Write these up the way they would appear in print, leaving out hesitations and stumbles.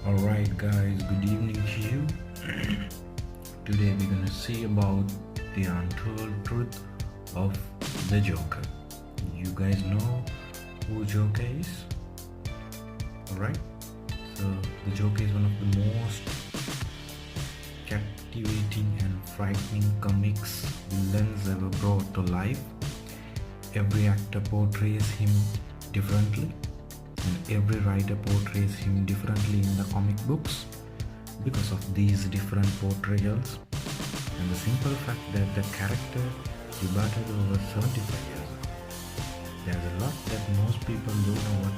Alright guys, good evening to you. Today we're gonna see about the untold truth of the Joker. You guys know who Joker is? Alright? So the Joker is one of the most captivating and frightening comics villains ever brought to life. Every actor portrays him differently, and every writer portrays him differently in the comic books because of these different portrayals and the simple fact that the character debuted over 75 years ago. There's a lot that most people don't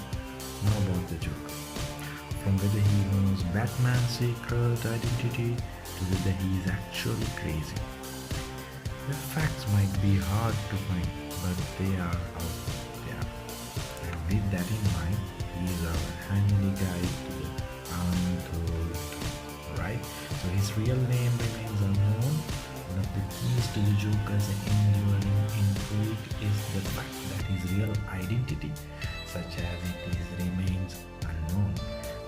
know about the Joker, from whether he knows Batman's secret identity to whether he is actually crazy. The facts might be hard to find, but they are out there. And with that in mind, he is our handy guide to the untold. Alright? So his real name remains unknown. One of the keys to the Joker's enduring intrigue is the fact that his real identity, such as it is, remains unknown.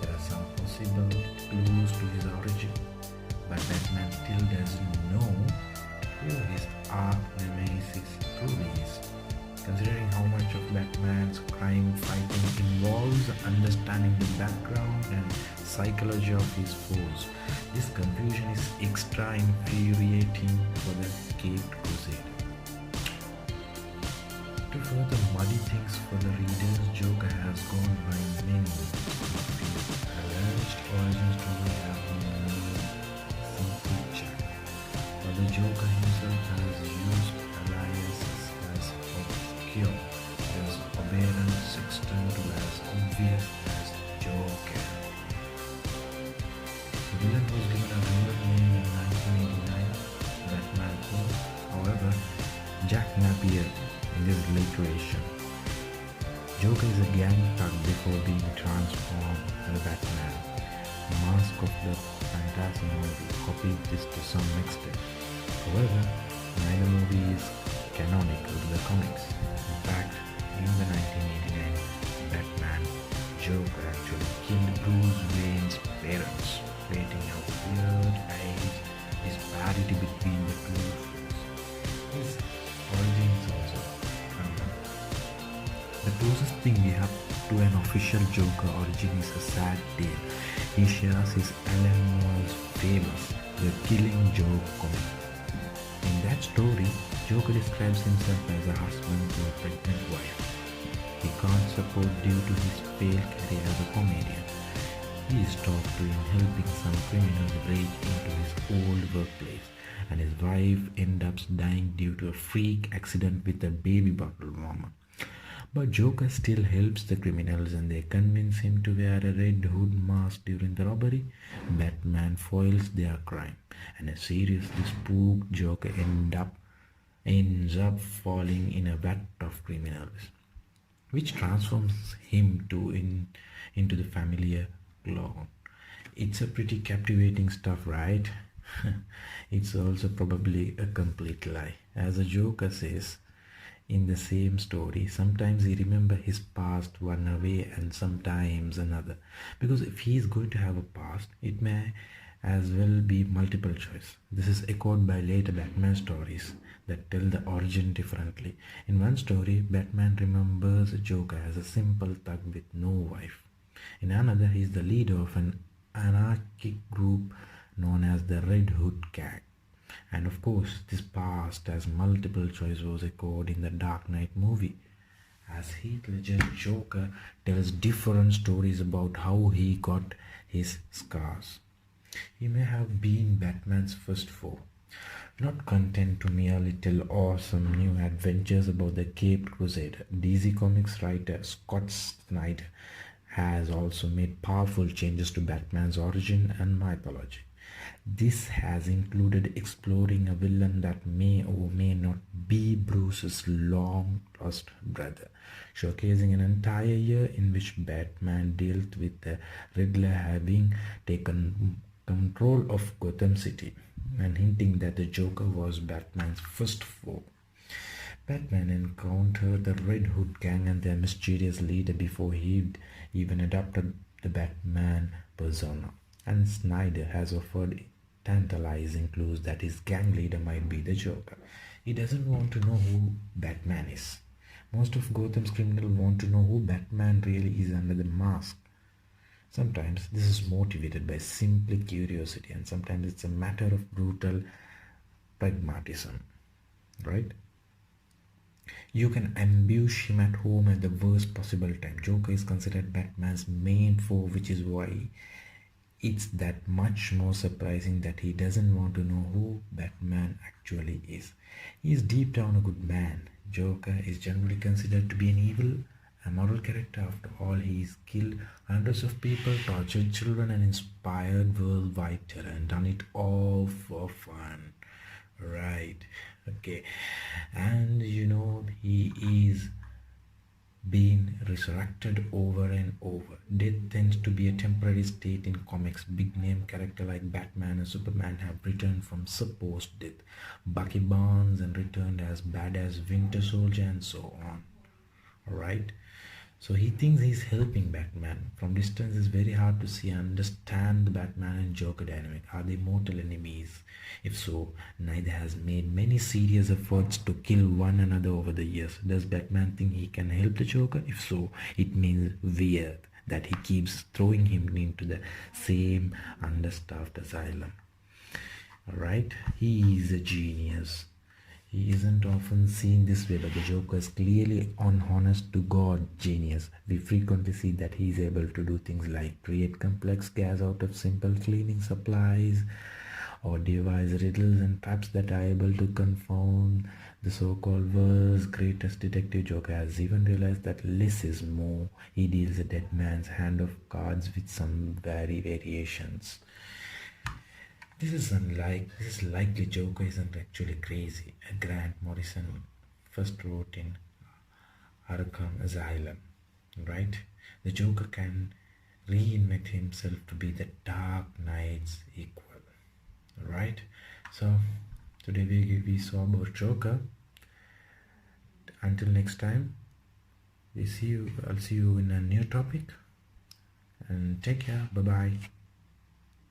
There are some possible clues to his origin, but Batman still doesn't know who his arch nemesis truly is. Considering how much of Batman's crime fighting involves understanding the background and psychology of his foes, this confusion is extra infuriating for the Caped Crusader. To further muddy things for the readers, Joker has gone by many names. His alleged origin story has been named Simply Jack, while the Joker himself has used aliases as obscure as Oberon Sexton to as obvious as Joker. The villain was given a real name in 1989, Batman King. However, Jack Napier in this iteration. Joker is a gang thug before being transformed into Batman. Mask of the Fantasy movie copied this to some extent. However, neither movie is canonical to the comics. In fact, in the 1989 Batman, Joker actually killed Bruce Wayne's parents, creating a weird age disparity between the two films. His origins also unknown. The closest thing we have to an official Joker origin is a sad tale. He shares his Alan Moore's famous The Killing Joke comic. In that story, Joker describes himself as a husband to a pregnant wife. He can't support due to his failed career as a comedian. He is talked to in helping some criminals break into his old workplace, and his wife ends up dying due to a freak accident with a baby bottle warmer. But Joker still helps the criminals and they convince him to wear a red hood mask during the robbery. Batman foils their crime, and a seriously spooked Joker ends up falling in a vat of criminals, which transforms him into the familiar clown. It's a pretty captivating stuff, right? It's also probably a complete lie. As the Joker says in the same story, sometimes he remembers his past one way and sometimes another. Because if he is going to have a past, it may as well be multiple choice. This is echoed by later Batman stories that tell the origin differently. In one story, Batman remembers Joker as a simple thug with no wife. In another, he is the leader of an anarchic group known as the Red Hood Gang. And of course, this past as multiple choice was echoed in the Dark Knight movie, as Heath Ledger's Joker tells different stories about how he got his scars. He may have been Batman's first foe, not content to merely tell awesome new adventures about the Caped Crusader. DC Comics writer Scott Snyder has also made powerful changes to Batman's origin and mythology. This has included exploring a villain that may or may not be Bruce's long-lost brother, showcasing an entire year in which Batman dealt with the Riddler having taken control of Gotham City, and hinting that the Joker was Batman's first foe. Batman encountered the Red Hood Gang and their mysterious leader before he even adopted the Batman persona. And Snyder has offered tantalizing clues that his gang leader might be the Joker. He doesn't want to know who Batman is. Most of Gotham's criminals want to know who Batman really is under the mask. Sometimes this is motivated by simply curiosity, and sometimes it's a matter of brutal pragmatism, right? You can ambush him at home at the worst possible time. Joker is considered Batman's main foe, which is why it's that much more surprising that he doesn't want to know who Batman actually is. He is deep down a good man. Joker is generally considered to be an evil, moral character. After all, he's killed hundreds of people, tortured children, and inspired worldwide terror, and done it all for fun. Right. Okay. And he is being resurrected over and over. Death tends to be a temporary state in comics. Big name character like Batman and Superman have returned from supposed death. Bucky Barnes and returned as badass Winter Soldier and so on. Alright? So he thinks he's helping Batman. From distance, it's very hard to see and understand the Batman and Joker dynamic. Are they mortal enemies? If so, neither has made many serious efforts to kill one another over the years. Does Batman think he can help the Joker? If so, it means weird that he keeps throwing him into the same understaffed asylum. Alright? He is a genius. He isn't often seen this way, but the Joker is clearly an honest to God genius. We frequently see that he is able to do things like create complex gas out of simple cleaning supplies, or devise riddles and traps that are able to confound the so-called world's greatest detective. Joker has even realized that less is more. He deals a dead man's hand of cards with some variations. This is likely Joker isn't actually crazy. Grant Morrison first wrote in Arkham Asylum, right? The Joker can reinvent himself to be the Dark Knight's equal, right? So today we saw about Joker. Until next time, I'll see you in a new topic, and take care. Bye bye.